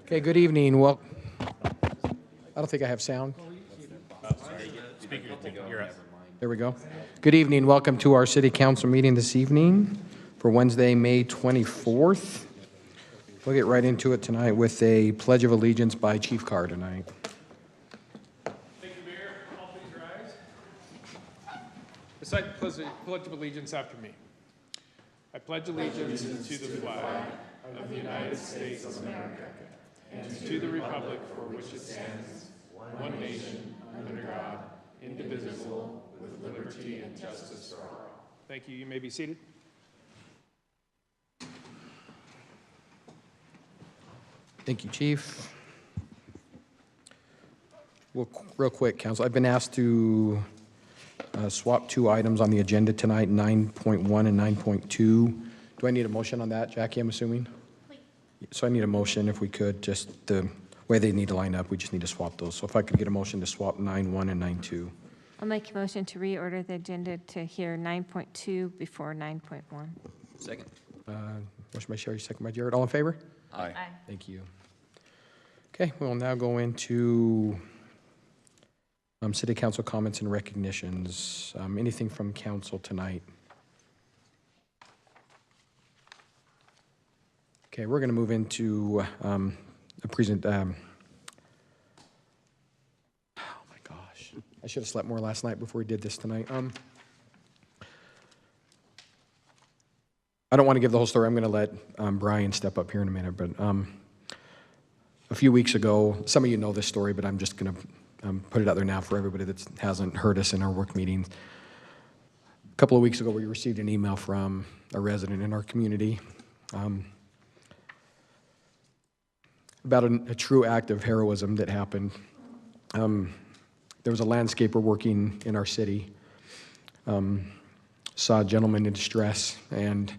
Okay, good evening. Well, I don't think I have sound. There we go. Good evening. Welcome to our city council meeting this evening for Wednesday, May 24th. We'll get right into it tonight with a Pledge of Allegiance by Chief Carr tonight. Thank you, Mayor. All please rise. Recite the Pledge of Allegiance after me. I pledge allegiance to the flag of the United States of America and to the republic for which it stands, one nation, under God, indivisible, with liberty and justice for all. Thank you. You may be seated. Thank you, Chief. Well, real quick, Council, I've been asked to swap two items on the agenda tonight, 9.1 and 9.2. Do I need a motion on that, Jackie, I'm assuming? Please. So I need a motion, if we could, just the way they need to line up, we just need to swap those. So if I could get a motion to swap 9.1 and 9.2. I'll make a motion to reorder the agenda to hear 9.2 before 9.1. Second. Motion by Sherry, second by Jared. All in favor? Aye. Thank you. Okay, we'll now go into city council comments and recognitions. Anything from council tonight? Okay, we're going to move into a present. Oh my gosh, I should have slept more last night before we did this tonight. I don't want to give the whole story. I'm going to let Brian step up here in a minute, but a few weeks ago, some of you know this story, but I'm just going to put it out there now for everybody that hasn't heard us in our work meetings. A couple of weeks ago, we received an email from a resident in our community about a true act of heroism that happened. There was a landscaper working in our city, saw a gentleman in distress, and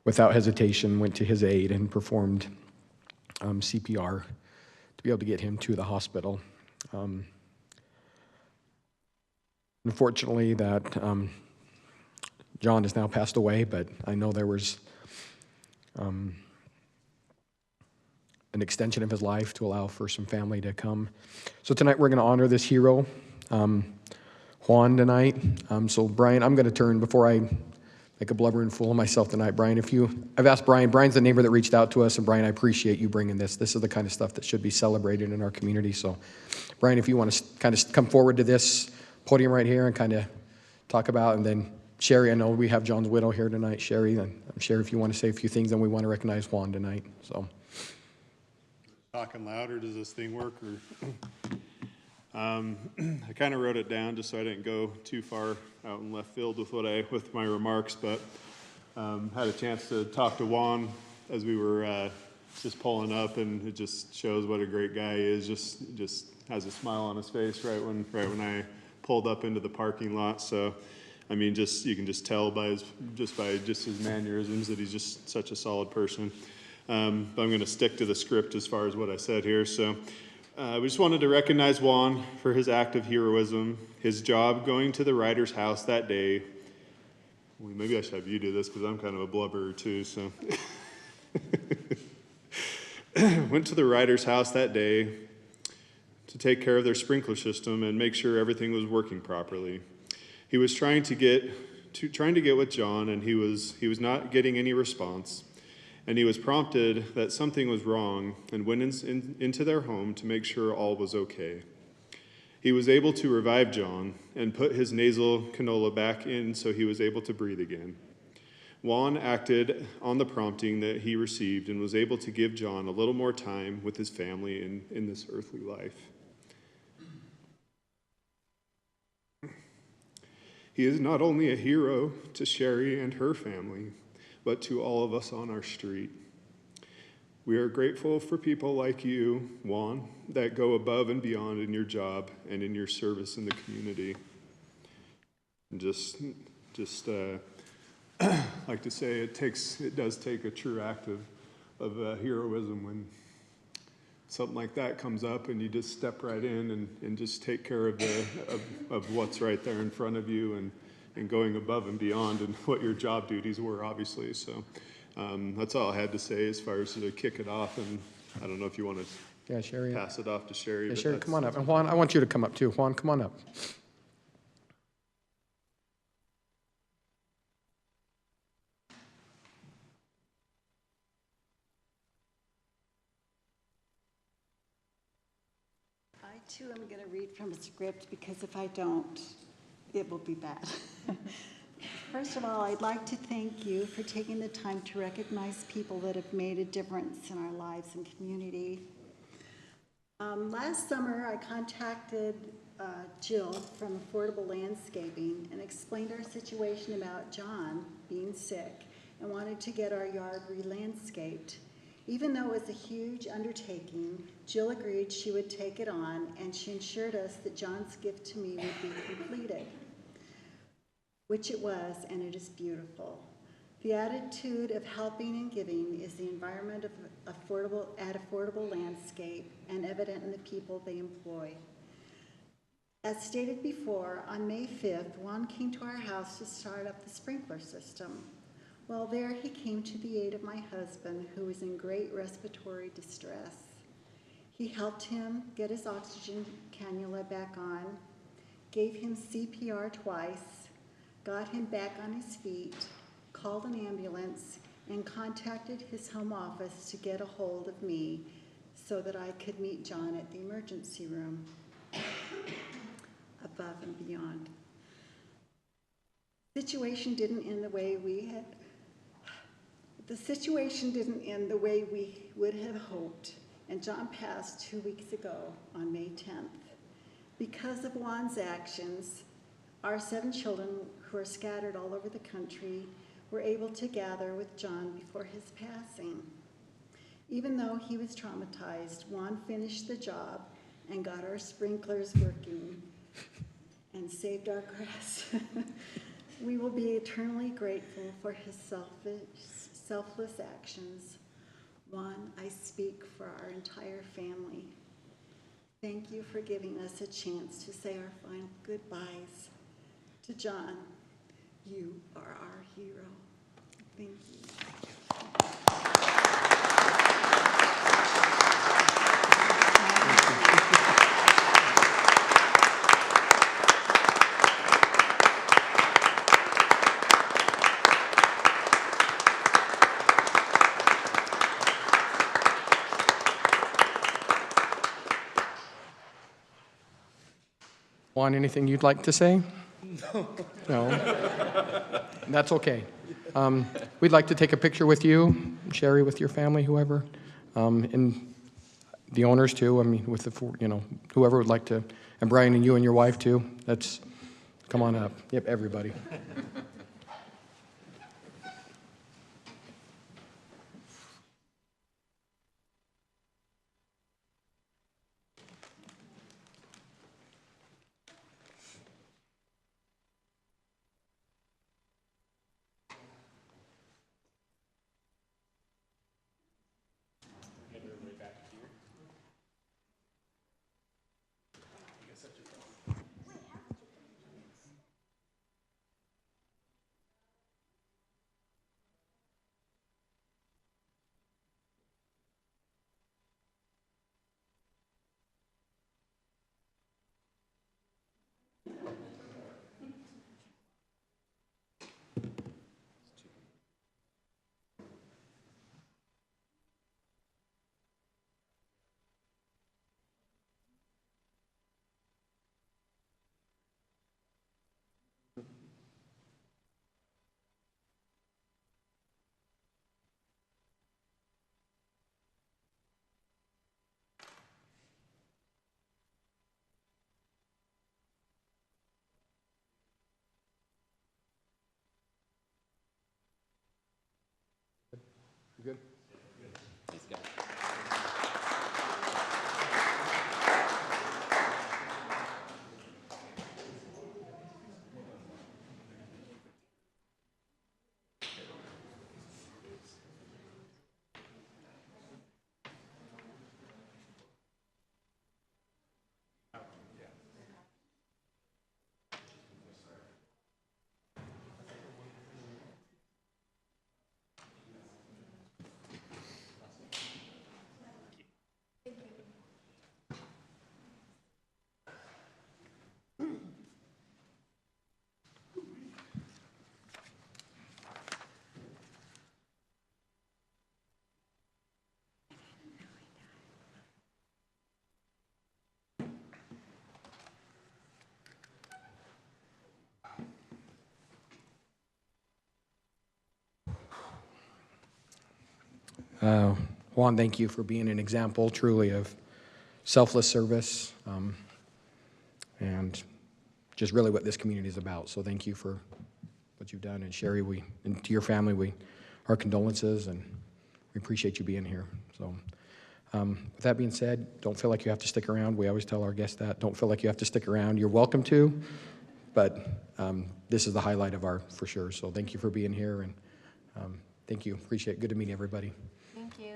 without hesitation went to his aid and performed CPR to be able to get him to the hospital. Unfortunately, that John has now passed away, but I know there was an extension of his life to allow for some family to come. So tonight we're going to honor this hero, Juan, tonight. So Brian, I'm going to turn, before I make a blubbering fool of myself tonight, Brian, I've asked Brian's the neighbor that reached out to us, and Brian, I appreciate you bringing this. This is the kind of stuff that should be celebrated in our community. So Brian, if you want to kind of come forward to this podium right here and kind of talk about, and then Sherry, I know we have John's widow here tonight. Sherry, if you want to say a few things, then we want to recognize Juan tonight. So. Talking louder, does this thing work? I kind of wrote it down just so I didn't go too far out in left field with my remarks, but had a chance to talk to Juan as we were just pulling up, and it just shows what a great guy he is. Just has a smile on his face right when I pulled up into the parking lot. So, I mean, you can just tell by his mannerisms that he's just such a solid person. But I'm going to stick to the script as far as what I said here. So we just wanted to recognize Juan for his act of heroism, his job going to the writer's house that day. Well, maybe I should have you do this because I'm kind of a blubberer too. So went to the writer's house that day to take care of their sprinkler system and make sure everything was working properly. He was trying to get with John, and he was not getting any response. And he was prompted that something was wrong and went into their home to make sure all was okay. He was able to revive John and put his nasal cannula back in so he was able to breathe again. Juan acted on the prompting that he received and was able to give John a little more time with his family in this earthly life. He is not only a hero to Sherry and her family, but to all of us on our street. We are grateful for people like you, Juan, that go above and beyond in your job and in your service in the community. And just like to say, it does take a true act of heroism when something like that comes up and you just step right in and just take care of what's right there in front of you and going above and beyond and what your job duties were, obviously. So That's all I had to say as far as to kick it off, and I don't know if you want to Yeah, Sherry. pass it off to Sherry. Yeah, but Sherry, that's- come on up. And Juan, I want you to come up too. Juan, come on up. I too am going to read from a script because if I don't, it will be bad. First of all, I'd like to thank you for taking the time to recognize people that have made a difference in our lives and community. Last summer, I contacted Jill from Affordable Landscaping and explained our situation about John being sick and wanted to get our yard re-landscaped. Even though it was a huge undertaking, Jill agreed she would take it on, and she assured us that John's gift to me would be completed, which it was, and it is beautiful. The attitude of helping and giving is the environment of affordable landscape and evident in the people they employ. As stated before, on May 5th, Juan came to our house to start up the sprinkler system. While there, he came to the aid of my husband, who was in great respiratory distress. He helped him get his oxygen cannula back on, gave him CPR twice, got him back on his feet, called an ambulance, and contacted his home office to get a hold of me so that I could meet John at the emergency room, above and beyond. The situation didn't end the way we would have hoped, and John passed 2 weeks ago on May 10th. Because of Juan's actions, our 7 children who are scattered all over the country were able to gather with John before his passing. Even though he was traumatized, Juan finished the job and got our sprinklers working and saved our grass. We will be eternally grateful for his selfless actions. Juan, I speak for our entire family. Thank you for giving us a chance to say our final goodbyes. To John, you are our hero. Thank you. Juan, anything you'd like to say? No? That's okay. We'd like to take a picture with you, Sherry, with your family, whoever, and the owners too. I mean, with the, whoever would like to, and Brian and you and your wife too. Come on up. Yep, everybody. You good? Juan, thank you for being an example truly of selfless service and just really what this community is about. So thank you for what you've done. And Sherry, and to your family, our condolences, and we appreciate you being here. So with that being said, don't feel like you have to stick around. We always tell our guests that. Don't feel like you have to stick around. You're welcome to, but this is the highlight of for sure. So thank you for being here, and thank you. Appreciate it. Good to meet everybody. Thank you.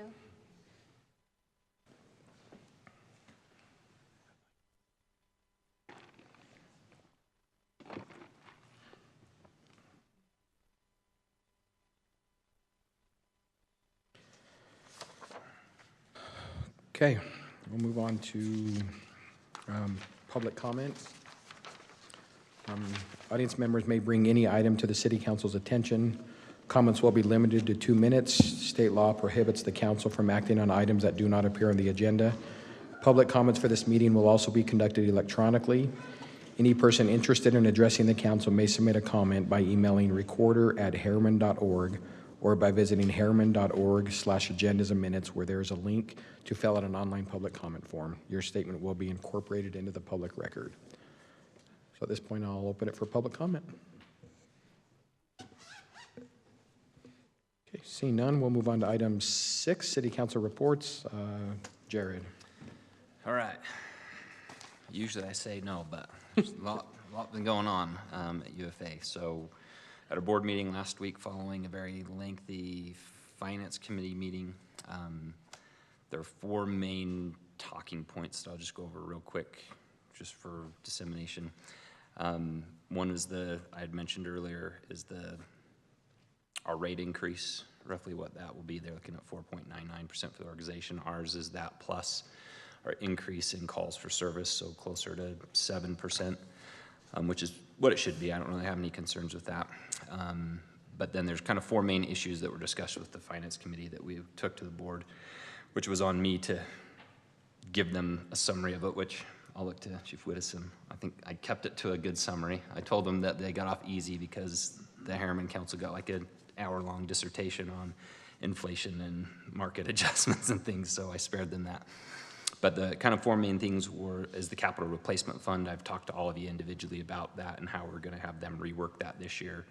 Okay, we'll move on to public comments. Audience members may bring any item to the City Council's attention. Comments will be limited to 2 minutes. State law prohibits the council from acting on items that do not appear on the agenda. Public comments for this meeting will also be conducted electronically. Any person interested in addressing the council may submit a comment by emailing recorder@harriman.org or by visiting harriman.org/agendas and minutes, where there is a link to fill out an online public comment form. Your statement will be incorporated into the public record. So at this point, I'll open it for public comment. Okay, seeing none, we'll move on to item 6, City Council reports. Jared. All right. Usually I say no, but there's a lot been going on at UFA. So at our board meeting last week, following a very lengthy finance committee meeting, there are 4 main talking points that I'll just go over real quick, just for dissemination. One is I had mentioned earlier, is our rate increase, roughly what that will be. They're looking at 4.99% for the organization. Ours is that plus our increase in calls for service, so closer to 7%, which is what it should be. I don't really have any concerns with that. But then there's kind of 4 main issues that were discussed with the finance committee that we took to the board, which was on me to give them a summary of it, which I'll look to Chief Widdowson. I think I kept it to a good summary. I told them that they got off easy because the Harriman Council got like an hour-long dissertation on inflation and market adjustments and things, so I spared them that. But the kind of 4 main things is the capital replacement fund. I've talked to all of you individually about that and how we're going to have them rework that this year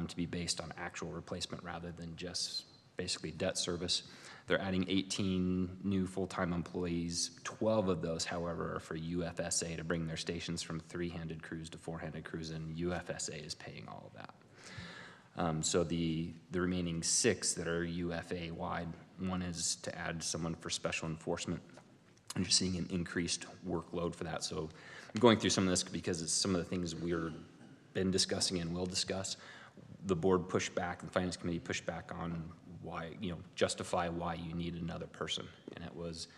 to be based on actual replacement rather than just basically debt service. They're adding 18 new full-time employees. 12 of those, however, are for UFSA to bring their stations from 3-handed crews to 4-handed crews, and UFSA is paying all of that. So the remaining 6 that are UFA-wide, one is to add someone for special enforcement. And you're seeing an increased workload for that. So I'm going through some of this because it's some of the things we've been discussing and will discuss. The board pushed back, the finance committee pushed back on why, justify why you need another person. And it was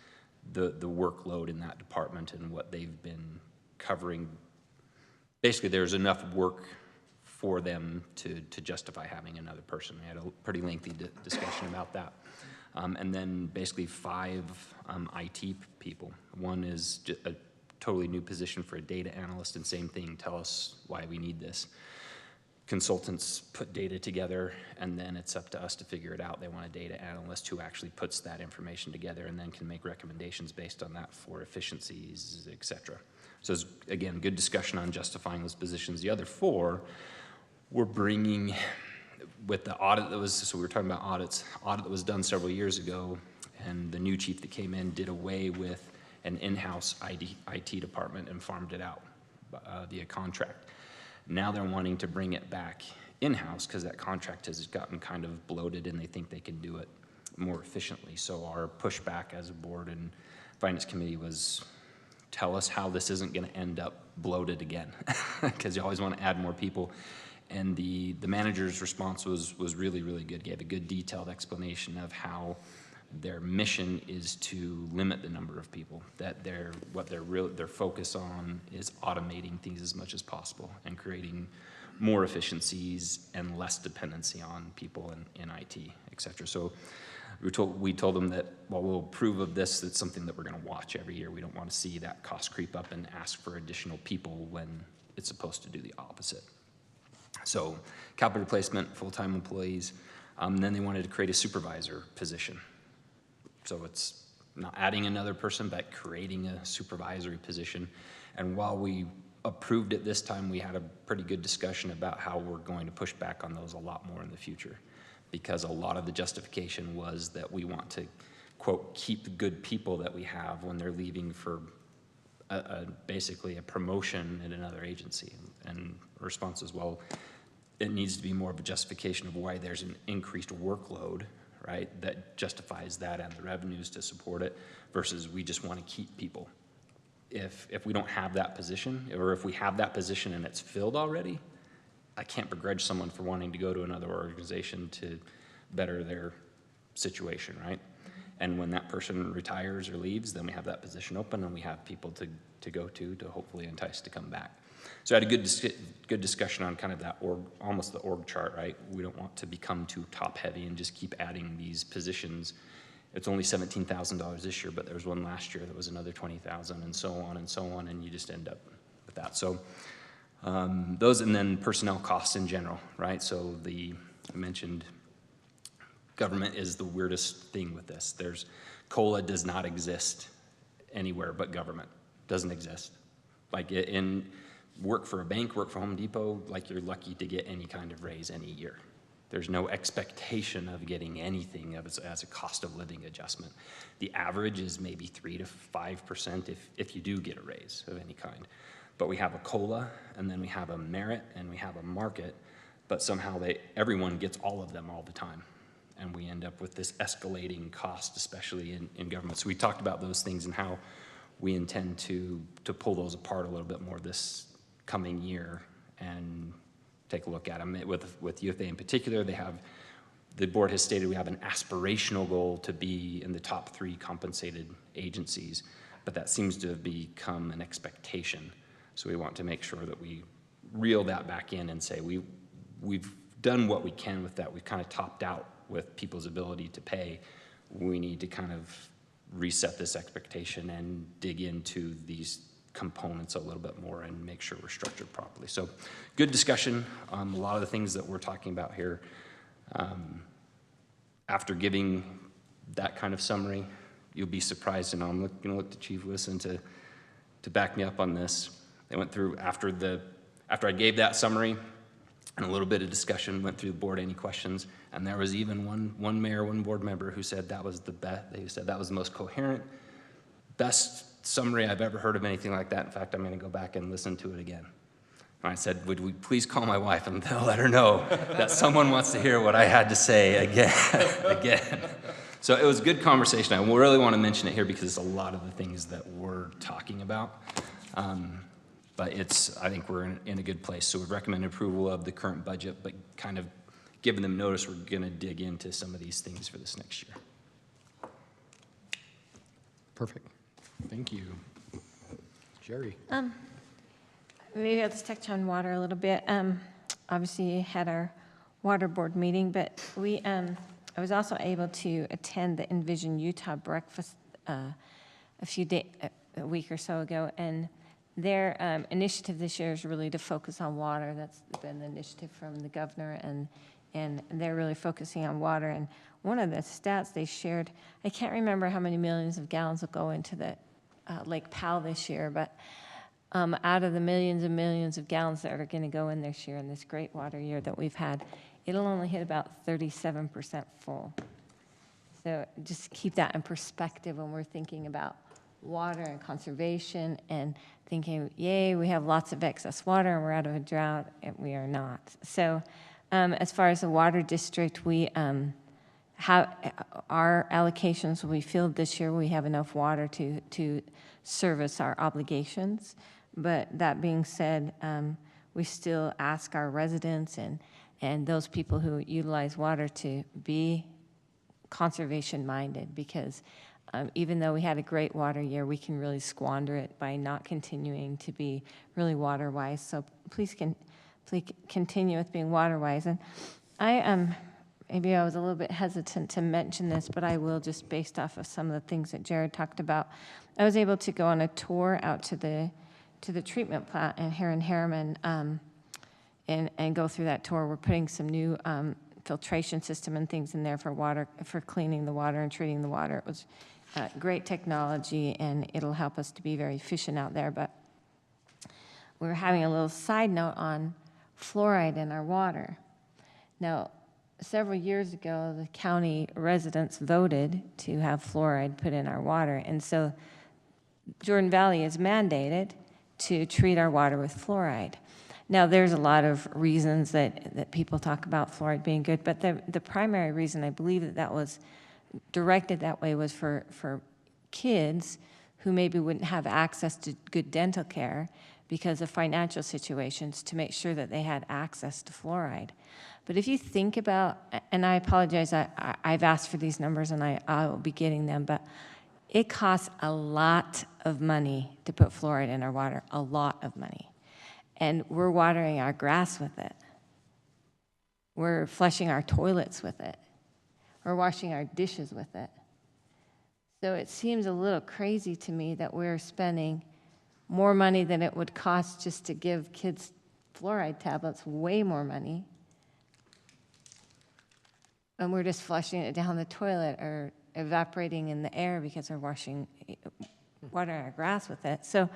the workload in that department and what they've been covering. Basically, there's enough work for them to justify having another person. We had a pretty lengthy discussion about that. And then basically 5 IT people. One is a totally new position for a data analyst, and same thing, tell us why we need this. Consultants put data together, and then it's up to us to figure it out. They want a data analyst who actually puts that information together and then can make recommendations based on that for efficiencies, et cetera. So it's, again, good discussion on justifying those positions. The other 4, we're bringing, with the audit that was, so we were talking about audit that was done several years ago, and the new chief that came in did away with an in-house IT department and farmed it out via contract. Now they're wanting to bring it back in-house because that contract has gotten kind of bloated and they think they can do it more efficiently. So our pushback as a board and finance committee was, tell us how this isn't going to end up bloated again, because you always want to add more people. And the manager's response was really, really good. Gave a good detailed explanation of how their mission is to limit the number of people, that their focus on is automating things as much as possible and creating more efficiencies and less dependency on people in IT, et cetera. So we told them that while we'll approve of this, it's something that we're going to watch every year. We don't want to see that cost creep up and ask for additional people when it's supposed to do the opposite. So capital replacement, full-time employees. Then they wanted to create a supervisor position. So it's not adding another person, but creating a supervisory position. And while we approved it this time, we had a pretty good discussion about how we're going to push back on those a lot more in the future. Because a lot of the justification was that we want to, quote, keep the good people that we have when they're leaving for basically a promotion at another agency. And response is, well, it needs to be more of a justification of why there's an increased workload, right, that justifies that and the revenues to support it, versus we just want to keep people. If we don't have that position, or if we have that position and it's filled already, I can't begrudge someone for wanting to go to another organization to better their situation, right? And when that person retires or leaves, then we have that position open and we have people to go to hopefully entice to come back. So I had a good discussion on kind of that almost the org chart, right? We don't want to become too top heavy and just keep adding these positions. It's only $17,000 this year, but there was one last year that was another $20,000 and so on, and you just end up with that. So those, and then personnel costs in general, right? So I mentioned government is the weirdest thing with this. COLA does not exist anywhere but government. Doesn't exist. Like in work for a bank, work for Home Depot, like you're lucky to get any kind of raise any year. There's no expectation of getting anything as a cost of living adjustment. The average is maybe 3 to 5% if you do get a raise of any kind. But we have a COLA, and then we have a merit, and we have a market, but somehow everyone gets all of them all the time. And we end up with this escalating cost, especially in government. So we talked about those things and how we intend to pull those apart a little bit more this coming year and take a look at them. With UFA in particular, the board has stated we have an aspirational goal to be in the top 3 compensated agencies, but that seems to have become an expectation. So we want to make sure that we reel that back in and say we've done what we can with that. We've kind of topped out with people's ability to pay. We need to kind of reset this expectation and dig into these components a little bit more and make sure we're structured properly. So good discussion on a lot of the things that we're talking about here. After giving that kind of summary, you'll be surprised, and I'm going to look to Chief Wilson to back me up on this. They went through, after I gave that summary and a little bit of discussion, went through the board, any questions, and there was even one mayor, one board member who said that was the best. They said that was the most coherent, best summary I've ever heard of anything like that. In fact, I'm going to go back and listen to it again. And I said, would we please call my wife and let her know that someone wants to hear what I had to say again. So it was a good conversation. I really want to mention it here because it's a lot of the things that we're talking about. But I think we're in a good place. So we recommend approval of the current budget, but kind of giving them notice we're going to dig into some of these things for this next year. Perfect. Thank you. Jerry? Maybe I'll just touch on water a little bit. Obviously, had our water board meeting, but I was also able to attend the Envision Utah breakfast a week or so ago, and their initiative this year is really to focus on water. That's been the initiative from the governor, and they're really focusing on water. And one of the stats they shared, I can't remember how many millions of gallons will go into the Lake Powell this year, but out of the millions and millions of gallons that are going to go in this year, in this great water year that we've had, it'll only hit about 37% full. So just keep that in perspective when we're thinking about water and conservation and thinking, yay, we have lots of excess water and we're out of a drought, and we are not. So as far as the water district, we have our allocations will be filled this year. We have enough water to service our obligations. But that being said, we still ask our residents and those people who utilize water to be conservation-minded, because even though we had a great water year, we can really squander it by not continuing to be really water-wise. So please continue with being water-wise. And maybe I was a little bit hesitant to mention this, but I will, just based off of some of the things that Jared talked about. I was able to go on a tour out to the treatment plant here in Harriman and go through that tour. We're putting some new filtration system and things in there for water, for cleaning the water and treating the water. It was great technology, and it'll help us to be very efficient out there. But we're having a little side note on fluoride in our water. Now, several years ago, the county residents voted to have fluoride put in our water, and so Jordan Valley is mandated to treat our water with fluoride. Now, there's a lot of reasons that people talk about fluoride being good, but the primary reason I believe that was directed that way was for kids who maybe wouldn't have access to good dental care because of financial situations, to make sure that they had access to fluoride. But if you think about, and I apologize, I've asked for these numbers and I will be getting them, but it costs a lot of money to put fluoride in our water, a lot of money. And we're watering our grass with it. We're flushing our toilets with it. We're washing our dishes with it. So it seems a little crazy to me that we're spending more money than it would cost just to give kids fluoride tablets, way more money. And we're just flushing it down the toilet or evaporating in the air because we're watering our grass with it. So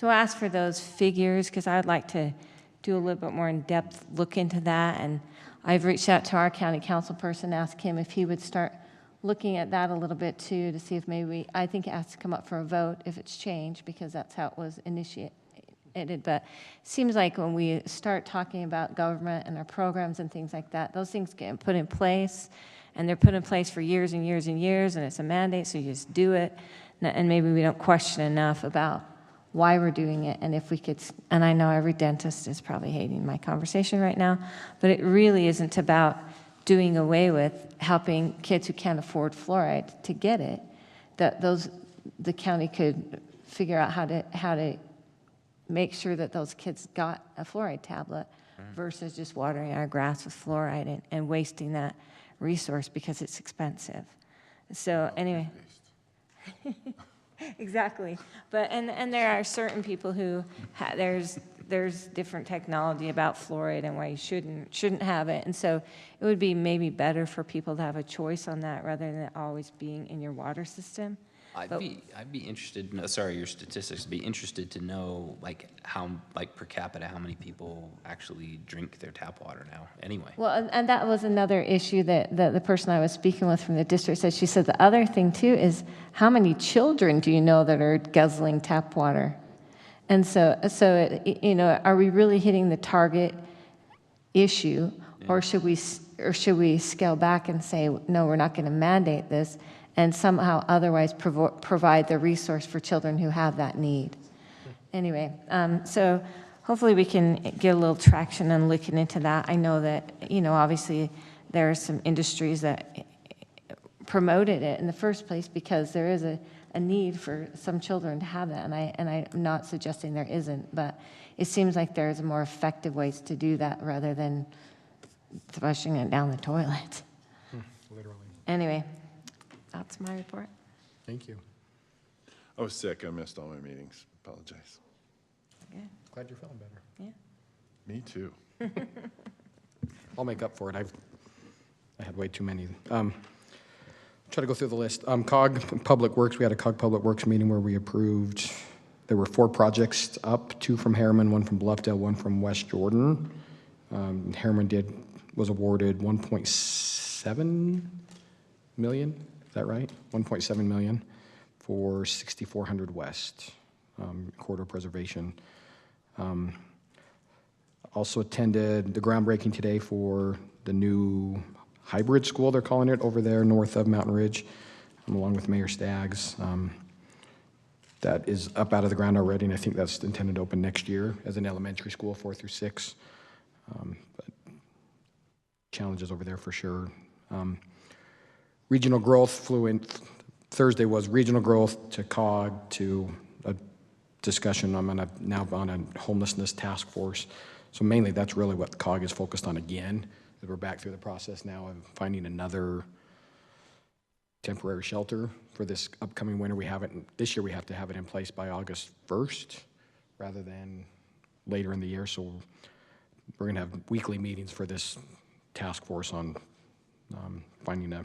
I asked for those figures because I'd like to do a little bit more in-depth look into that. And I've reached out to our county council person, asked him if he would start looking at that a little bit too, to see if maybe, I think it has to come up for a vote if it's changed, because that's how it was initiated. But it seems like when we start talking about government and our programs and things like that, those things get put in place, and they're put in place for years and years and years, and it's a mandate, so you just do it. And maybe we don't question enough about why we're doing it, and if we could, and I know every dentist is probably hating my conversation right now, but it really isn't about doing away with helping kids who can't afford fluoride to get it. That the county could figure out how to make sure that those kids got a fluoride tablet versus just watering our grass with fluoride and wasting that resource because it's expensive. So anyway. Exactly. But and there are certain people who there's different technology about fluoride and why you shouldn't have it, and so it would be maybe better for people to have a choice on that rather than it always being in your water system. I'd be interested, sorry, your statistics, be interested to know how per capita, how many people actually drink their tap water now anyway. Well, and that was another issue that the person I was speaking with from the district said. She said the other thing too is how many children do you know that are guzzling tap water? And so are we really hitting the target issue, or should we scale back and say, no, we're not going to mandate this, and somehow otherwise provide the resource for children who have that need? Anyway, so hopefully we can get a little traction on looking into that. I know that, obviously there are some industries that promoted it in the first place because there is a need for some children to have that, and I'm not suggesting there isn't, but it seems like there's more effective ways to do that rather than flushing it down the toilet. Literally. Anyway, that's my report. Thank you. I was sick. I missed all my meetings. Apologize. Good. Glad you're feeling better. Yeah. Me too. I'll make up for it. I had way too many. Try to go through the list. COG Public Works, we had a COG Public Works meeting where we approved, there were 4 projects up, 2 from Harriman, 1 from Bluffdale, 1 from West Jordan. Harriman was awarded $1.7 million, is that right? $1.7 million for 6400 West, corridor preservation. Also attended the groundbreaking today for the new hybrid school, they're calling it, over there north of Mountain Ridge, along with Mayor Staggs. That is up out of the ground already, and I think that's intended to open next year as an elementary school, 4 through 6. But challenges over there for sure. Regional growth flew in. Thursday was regional growth to COG to a discussion. I'm now on a homelessness task force. So mainly that's really what COG is focused on again. We're back through the process now of finding another temporary shelter for this upcoming winter. This year we have to have it in place by August 1st rather than later in the year. So we're going to have weekly meetings for this task force on finding a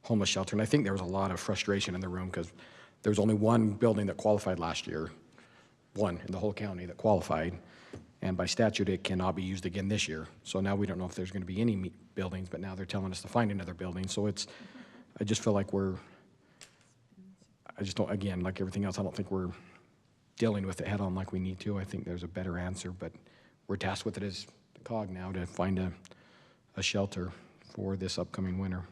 homeless shelter. And I think there was a lot of frustration in the room because there was only one building that qualified last year, one in the whole county that qualified. And by statute, it cannot be used again this year. So now we don't know if there's going to be any buildings, but now they're telling us to find another building. So I just feel like I just don't, again, like everything else, I don't think we're dealing with it head on like we need to. I think there's a better answer, but we're tasked with it as the COG now to find a shelter for this upcoming winter.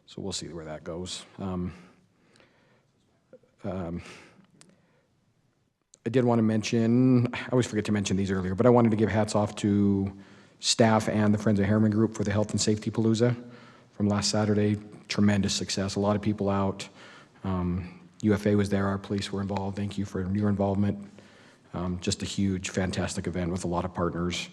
So we'll see where that goes. I did want to mention, I always forget to mention these earlier, but I wanted to give hats off to staff and the Friends of Harriman Group for the Health and Safety Palooza from last Saturday. Tremendous success, a lot of people out. UFA was there, our police were involved. Thank you for your involvement. Just a huge, fantastic event with a lot of partners.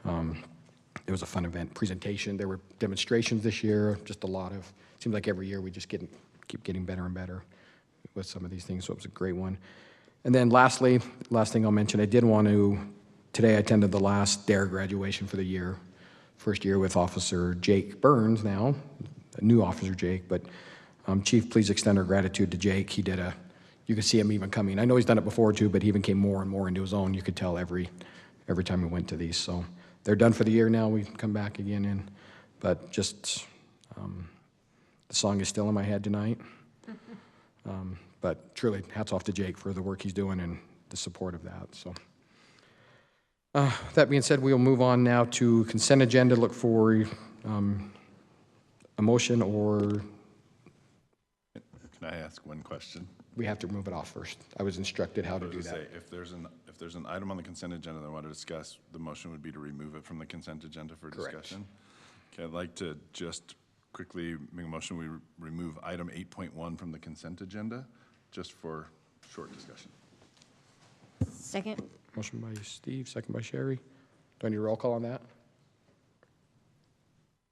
It was a fun event, presentation. There were demonstrations this year, just a lot of, it seems like every year we just keep getting better and better with some of these things, so it was a great one. And then lastly, last thing I'll mention, I did want to, today I attended the last DARE graduation for the year. First year with Officer Jake Burns now, a new Officer Jake, but Chief, please extend our gratitude to Jake. He did you could see him even coming. I know he's done it before too, but he even came more and more into his own. You could tell every time we went to these. So they're done for the year now. We come back again but just, the song is still in my head tonight. But truly, hats off to Jake for the work he's doing and the support of that. So, that being said, we will move on now to consent agenda. Look for a motion, or Can I ask one question? we have to move it off first. I was instructed how to do that. If there's an item on the consent agenda that I want to discuss, the motion would be to remove it from the consent agenda for Correct. discussion. Okay, I'd like to just quickly make a motion, we remove item 8.1 from the consent agenda, just for short discussion. Second? Motion by Steve, second by Sherry. Do I need a roll call on that?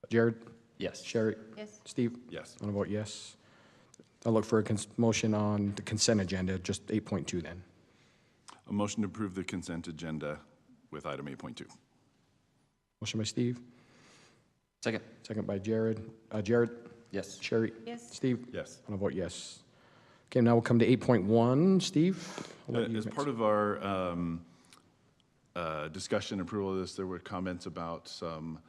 Jared? Yes. Sherry? Yes. Steve? Yes. I'm gonna vote yes. I'll look for a motion on the consent agenda, just 8.2 then. A motion to approve the consent agenda with item 8.2. Motion by Steve, Second. second by Jared. Jared? Yes. Sherry? Yes. Steve? Yes. I'm gonna vote yes. Okay, now we'll come to 8.1. Steve? I'll let you As part of our discussion and approval of this, there were comments about some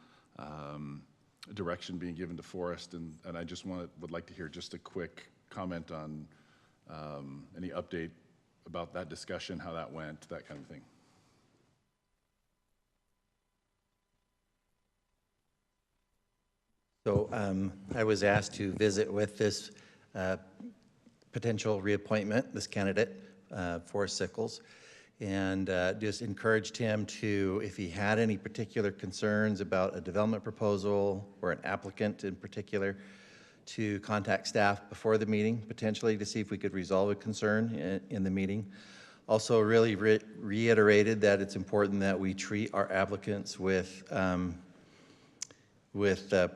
direction being given to Forest, and I just would like to hear just a quick comment on any update about that discussion, how that went, that kind of thing. So I was asked to visit with this potential reappointment, this candidate, Forrest Sickles, and just encouraged him to, if he had any particular concerns about a development proposal or an applicant in particular, to contact staff before the meeting, potentially to see if we could resolve a concern in the meeting. Also really reiterated that it's important that we treat our applicants with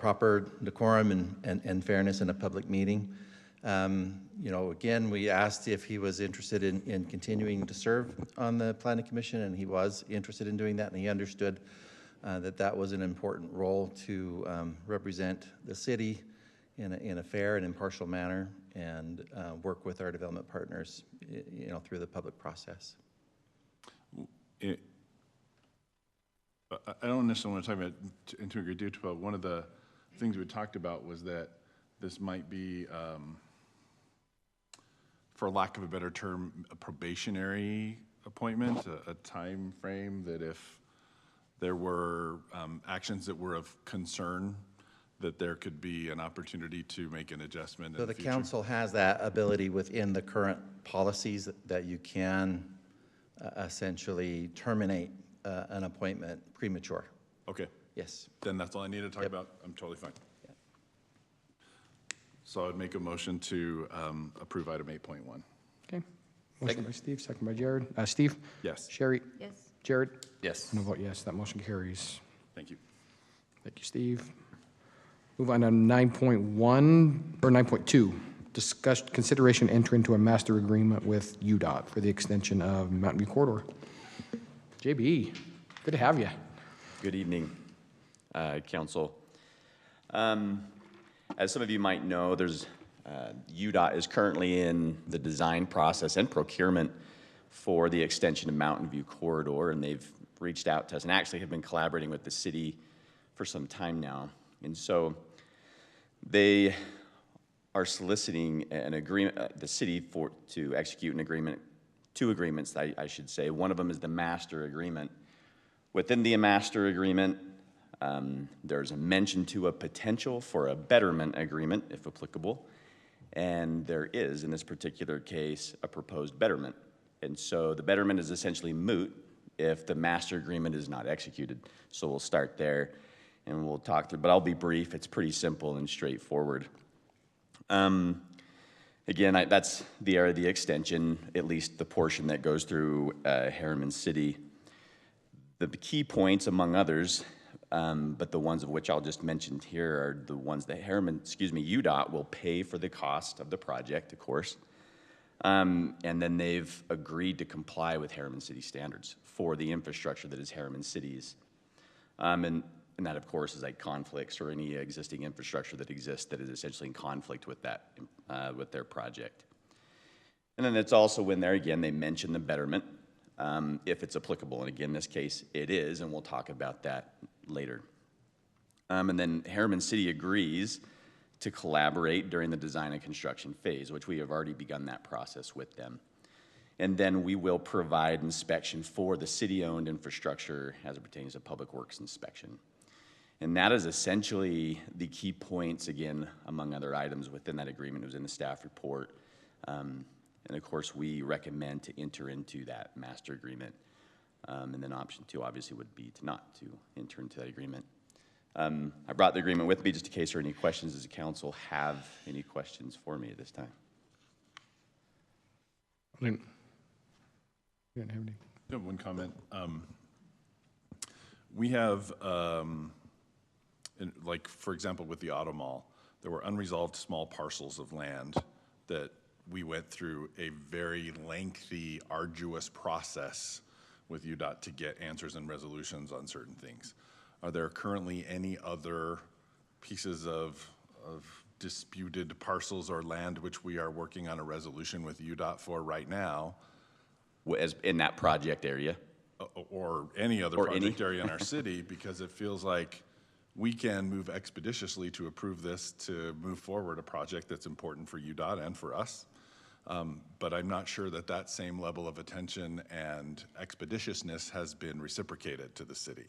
proper decorum and fairness in a public meeting. You know, again, we asked if he was interested in continuing to serve on the Planning Commission, and he was interested in doing that, and he understood that that was an important role to represent the city in a fair and impartial manner, and work with our development partners, you know, through the public process. I don't necessarily want to talk about it into a great detail, but one of the things we talked about was that this might be, for lack of a better term, a probationary appointment, a time frame that if there were actions that were of concern, that there could be an opportunity to make an adjustment So in the the future. council has that ability within the current policies that you can essentially terminate an appointment premature. Okay, Yes. then that's all I need to talk Yep. about. I'm totally fine. Yeah. So I would make a motion to approve item 8.1. Okay. Motion by Steve, second by Jared. Steve? Yes, Sherry? Yes. Jared? Yes. I'm gonna vote yes. That motion carries. thank you. Thank you, Steve. Move on to 9.1, or 9.2. Discuss consideration enter into a master agreement with UDOT for the extension of Mtn View Corridor. JB, good to have you. Good evening, Council. As some of you might know, UDOT is currently in the design process and procurement for the extension of Mountain View Corridor, and they've reached out to us and actually have been collaborating with the city for some time now. And so they are soliciting an agreement, the city to execute an agreement, two agreements, I should say. One of them is the master agreement. Within the master agreement, there's a mention to a potential for a betterment agreement, if applicable, and there is, in this particular case, a proposed betterment. And so the betterment is essentially moot if the master agreement is not executed. So we'll start there and we'll talk through, but I'll be brief. It's pretty simple and straightforward. Again, that's the area of the extension, at least the portion that goes through Harriman City. The key points, among others, but the ones of which I'll just mention here are the ones that UDOT will pay for the cost of the project, of course. And then they've agreed to comply with Harriman City standards for the infrastructure that is Harriman City's. And that, of course, is like conflicts or any existing infrastructure that exists that is essentially in conflict with that, with their project. And then it's also in there, again, they mention the betterment, if it's applicable. And again, in this case, it is, and we'll talk about that later. And then Harriman City agrees to collaborate during the design and construction phase, which we have already begun that process with them. And then we will provide inspection for the city-owned infrastructure as it pertains to public works inspection. And that is essentially the key points, again, among other items within that agreement. It was in the staff report. And of course, we recommend to enter into that master agreement. And then option 2 obviously would be to not to enter into that agreement. I brought the agreement with me just in case there are any questions. Does the council have any questions for me at this time? I didn't have any. I have one comment. We have, like, for example, with the auto mall, there were unresolved small parcels of land that we went through a very lengthy, arduous process with UDOT to get answers and resolutions on certain things. Are there currently any other pieces of disputed parcels or land which we are working on a resolution with UDOT for right now? As in that project area? Or any other project area in our city, because it feels like we can move expeditiously to approve this to move forward a project that's important for UDOT and for us. But I'm not sure that that same level of attention and expeditiousness has been reciprocated to the city.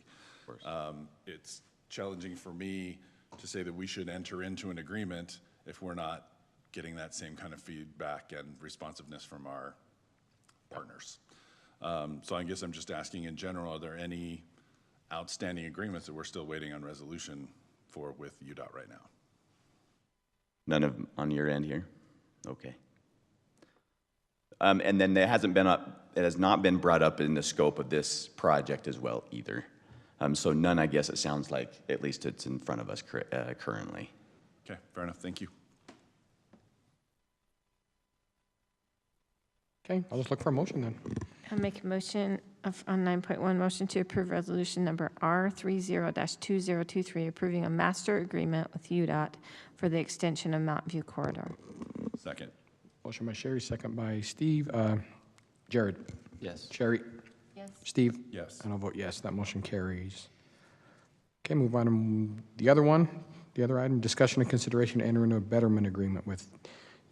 It's challenging for me to say that we should enter into an agreement if we're not getting that same kind of feedback and responsiveness from our partners. So I guess I'm just asking in general, are there any outstanding agreements that we're still waiting on resolution for with UDOT right now? None of on your end here? Okay. And then it has not been brought up in the scope of this project as well either. So none, I guess it sounds like, at least it's in front of us currently. Okay, fair enough, thank you. Okay, I'll just look for a motion then. I'll make a motion on 9.1, motion to approve resolution number R30-2023, approving a master agreement with UDOT for the extension of Mountain View Corridor. Second. Motion by Sherry, second by Steve. Jared? Yes. Sherry? Yes. Steve? Yes. And I'll vote yes, that motion carries. Okay, move on to the other one. The other item, discussion and consideration to enter into a betterment agreement with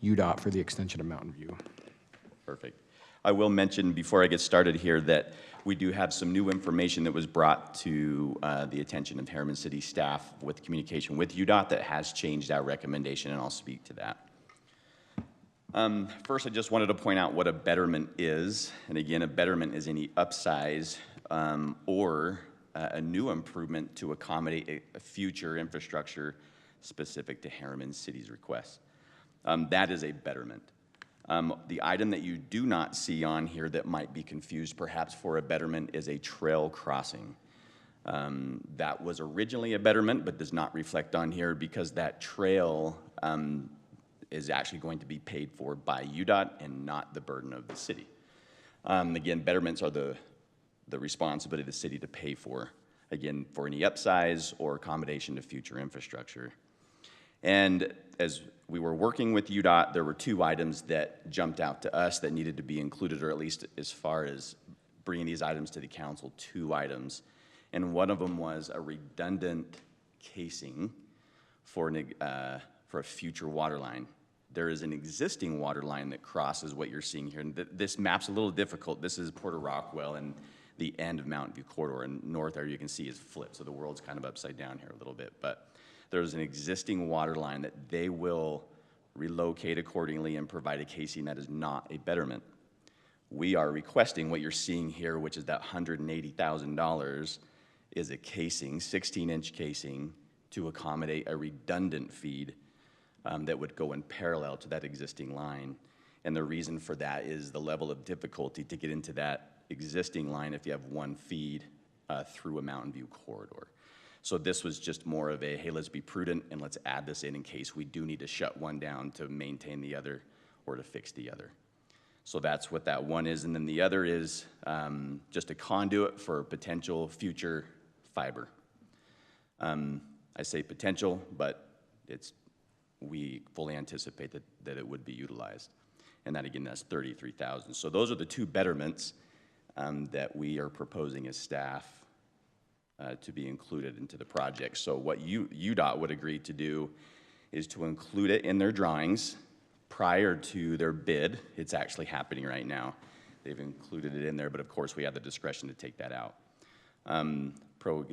UDOT for the extension of Mountain View. Perfect. I will mention before I get started here that we do have some new information that was brought to the attention of Harriman City staff with communication with UDOT that has changed our recommendation, and I'll speak to that. First, I just wanted to point out what a betterment is. And again, a betterment is any upsize or a new improvement to accommodate a future infrastructure specific to Harriman City's request. That is a betterment. The item that you do not see on here that might be confused perhaps for a betterment is a trail crossing. That was originally a betterment but does not reflect on here because that trail is actually going to be paid for by UDOT and not the burden of the city. Again, betterments are the responsibility of the city to pay for, again, for any upsize or accommodation to future infrastructure. And as we were working with UDOT, there were two items that jumped out to us that needed to be included, or at least as far as bringing these items to the council, two items. And one of them was a redundant casing for a future water line. There is an existing water line that crosses what you're seeing here. And this map's a little difficult. This is Porter Rockwell and the end of Mtn View Corridor. And north there you can see is flipped, so the world's kind of upside down here a little bit. But there's an existing water line that they will relocate accordingly and provide a casing that is not a Betterment. We are requesting what you're seeing here, which is that $180,000 is a casing, 16-inch casing, to accommodate a redundant feed that would go in parallel to that existing line. And the reason for that is the level of difficulty to get into that existing line if you have one feed through a Mtn View corridor. So this was just more of a, hey, let's be prudent and let's add this in case we do need to shut one down to maintain the other or to fix the other. So that's what that one is. And then the other is just a conduit for potential future fiber. I say potential, but we fully anticipate that it would be utilized. And that, again, that's $33,000. So those are the two betterments that we are proposing as staff to be included into the project. So what UDOT would agree to do is to include it in their drawings prior to their bid. It's actually happening right now. They've included it in there, but of course we have the discretion to take that out.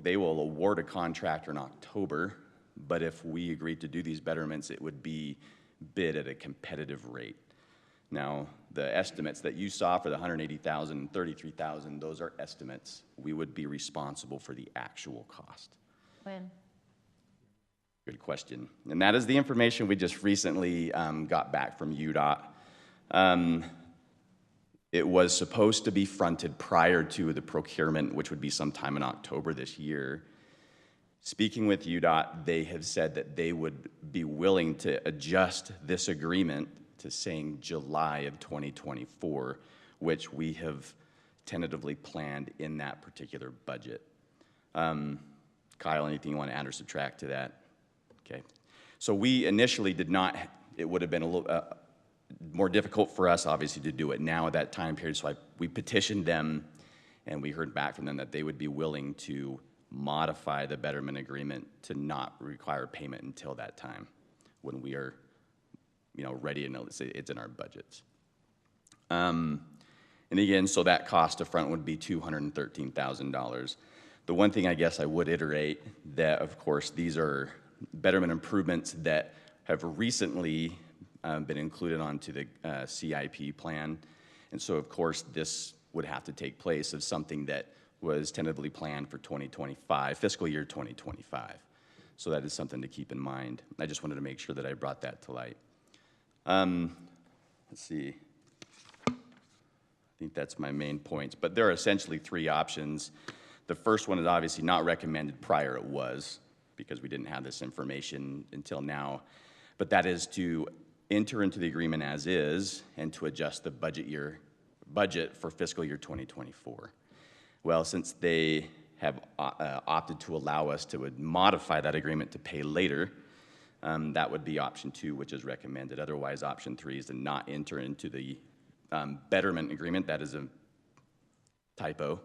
They will award a contractor in October, but if we agree to do these betterments, it would be bid at a competitive rate. Now, the estimates that you saw for the $180,000 and $33,000, those are estimates. We would be responsible for the actual cost. When? Good question. And that is the information we just recently got back from UDOT. It was supposed to be fronted prior to the procurement, which would be sometime in October this year. Speaking with UDOT, they have said that they would be willing to adjust this agreement to saying July of 2024, which we have tentatively planned in that particular budget. Kyle, anything you want to add or subtract to that? Okay. So we initially did not, it would have been a little more difficult for us, obviously, to do it now at that time period. So we petitioned them, and we heard back from them that they would be willing to modify the Betterment agreement to not require payment until that time, when we are, ready and it's in our budgets. And again, so that cost up front would be $213,000. The one thing I guess I would iterate that, of course, these are Betterment improvements that have recently been included onto the CIP plan. And so, of course, this would have to take place of something that was tentatively planned for 2025, fiscal year 2025. So that is something to keep in mind. I just wanted to make sure that I brought that to light. Let's see. I think that's my main points. But there are essentially three options. The first one is obviously not recommended. Prior it was, because we didn't have this information until now. But that is to enter into the agreement as is and to adjust the budget for fiscal year 2024. Well, since they have opted to allow us to modify that agreement to pay later, that would be option 2, which is recommended. Otherwise, option 3 is to not enter into the Betterment agreement. That is a typo.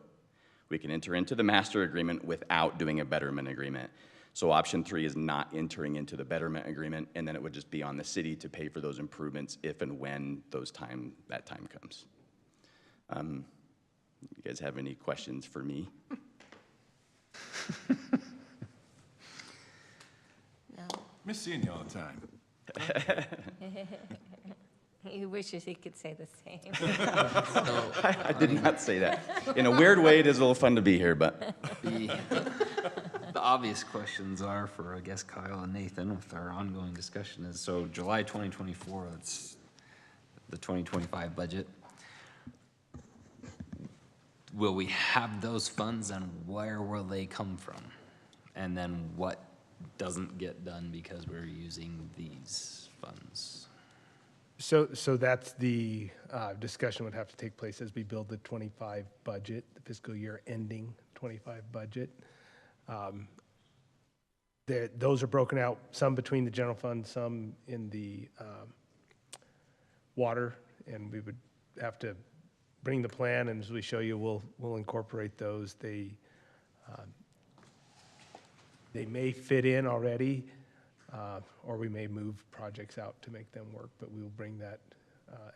We can enter into the master agreement without doing a Betterment agreement. So option 3 is not entering into the Betterment agreement, and then it would just be on the city to pay for those improvements if and when that time comes. You guys have any questions for me? No. Miss seeing you all the time. He wishes he could say the same. I did not say that. In a weird way, it is a little fun to be here, but The obvious questions are for, I guess, Kyle and Nathan, with our ongoing discussion is, so July 2024, that's the 2025 budget. Will we have those funds, and where will they come from? And then what doesn't get done because we're using these funds? So that's the discussion would have to take place as we build the 25 budget, the fiscal year ending 25 budget. Those are broken out, some between the general fund, some in the water, and we would have to bring the plan, and as we show you, we'll incorporate those. They may fit in already, or we may move projects out to make them work, but we will bring that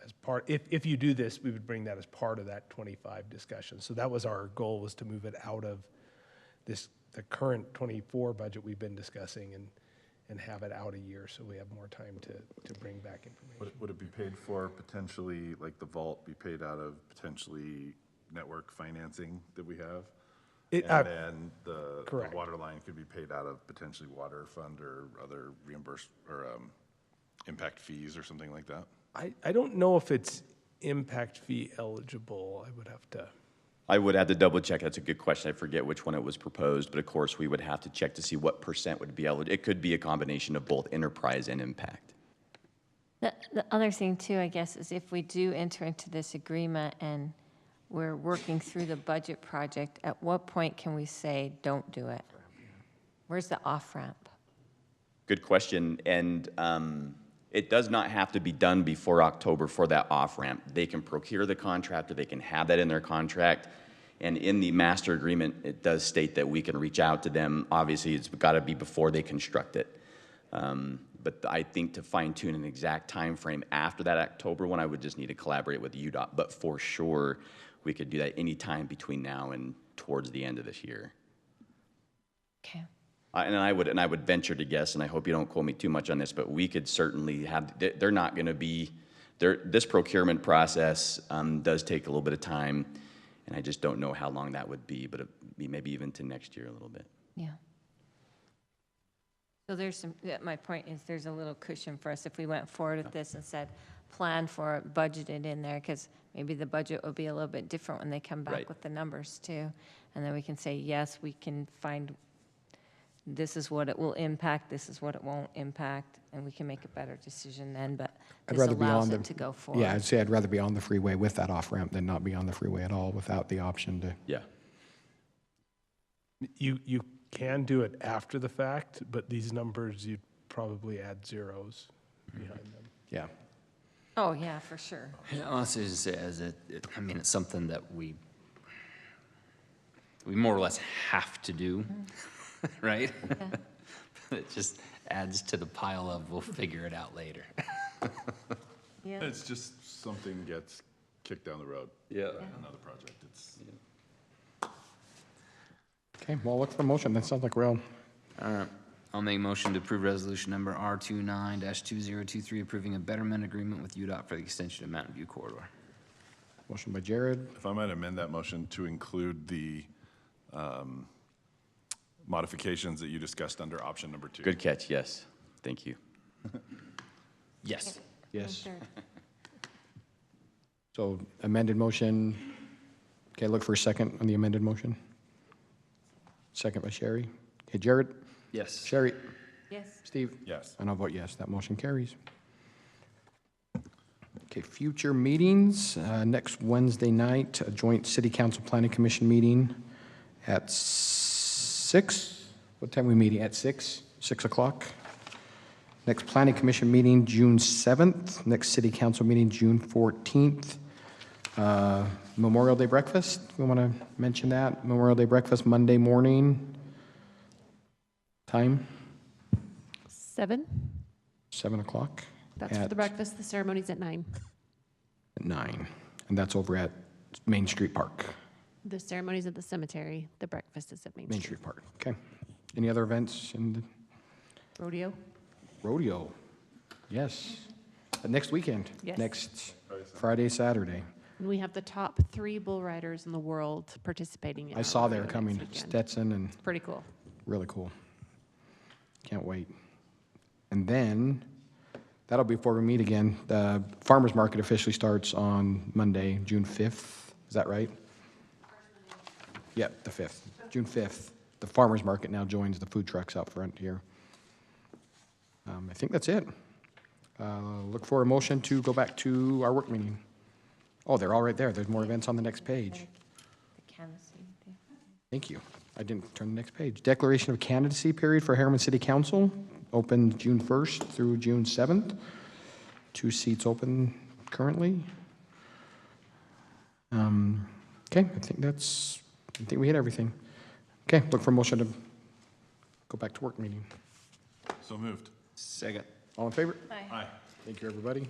as part, if you do this, we would bring that as part of that 25 discussion. So that was our goal, was to move it out of the current 24 budget we've been discussing and have it out a year, so we have more time to bring back information. Would it be paid for potentially, like the vault be paid out of potentially network financing that we have? And then the water line could be paid out of potentially water fund or other reimbursed or impact fees or something like that? I don't know if it's impact fee eligible. I would have to double check. That's a good question. I forget which one it was proposed, but of course we would have to check to see what percent would be eligible. It could be a combination of both enterprise and impact. The other thing too, I guess, is if we do enter into this agreement and we're working through the budget project, at what point can we say, don't do it? Where's the off-ramp? Good question. And it does not have to be done before October for that off-ramp. They can procure the contractor, they can have that in their contract. And in the master agreement, it does state that we can reach out to them. Obviously, it's got to be before they construct it. But I think to fine tune an exact time frame after that October one, I would just need to collaborate with UDOT. But for sure, we could do that anytime between now and towards the end of this year. Okay. And I would venture to guess, and I hope you don't quote me too much on this, but we could certainly have, they're not going to be, this procurement process does take a little bit of time, and I just don't know how long that would be, but it'd be maybe even to next year a little bit. Yeah. So my point is there's a little cushion for us if we went forward with this and said, plan for it, budgeted in there, because maybe the budget will be a little bit different when they come back with the numbers too. And then we can say, yes, we can find, this is what it will impact, this is what it won't impact, and we can make a better decision then, but this allows it to go forward. Yeah, I'd say I'd rather be on the freeway with that off-ramp than not be on the freeway at all without the option to. Yeah. You can do it after the fact, but these numbers, you'd probably add zeros behind them. Yeah. Oh, yeah, for sure. Yeah, honestly, it's something that we more or less have to do, right? It just adds to the pile of we'll figure it out later. Yeah. It's just something gets kicked down the road. Yeah. Another project. It's. Okay, well, look for the motion. That sounds like we're all. All right. I'll make a motion to approve resolution number R29-2023, approving a betterment agreement with UDOT for the extension of Mtn View Corridor. Motion by Jared. If I might amend that motion to include the modifications that you discussed under option number 2. Good catch, yes. Thank you. Yes. Yes. So amended motion. Okay, look for a second on the amended motion. Second by Sherry. Okay, Jared. Yes. Sherry. Yes. Steve. Yes. And I'll vote yes. That motion carries. Okay, future meetings. Next Wednesday night, a joint City Council Planning Commission meeting at 6. What time are we meeting? At 6? 6 o'clock. Next Planning Commission meeting, June 7th. Next City Council meeting, June 14th. Memorial Day breakfast. We want to mention that. Memorial Day breakfast, Monday morning. Time? 7. 7 o'clock. That's for the breakfast. The ceremony's at 9. At 9. And that's over at Main Street Park. The ceremony's at the cemetery. The breakfast is at Main Main Street. Street Park. Okay. Any other events in the Rodeo? rodeo? Yes. Next weekend. Yes. Next Friday, Saturday. And we have the top 3 bull riders in the world participating in I our saw they're rodeo coming. next weekend. Stetson and It's pretty cool. really cool. Can't wait. And then, that'll be before we meet again. The farmer's market officially starts on Monday, June 5th. Is that right? Yep, the 5th. June 5th. The farmer's market now joins the food trucks out front here. I think that's it. Look for a motion to go back to our work meeting. Oh, they're all right there. There's more events on the next page. The canvassing thing. Thank you. I didn't turn the next page. Declaration of candidacy period for Harriman City Council, opened June 1st through June 7th. 2 seats open currently. Okay, I think we hit everything. Okay, look for motion to go back to work meeting. So moved. Second. All in favor? Aye. Aye. Thank you, everybody.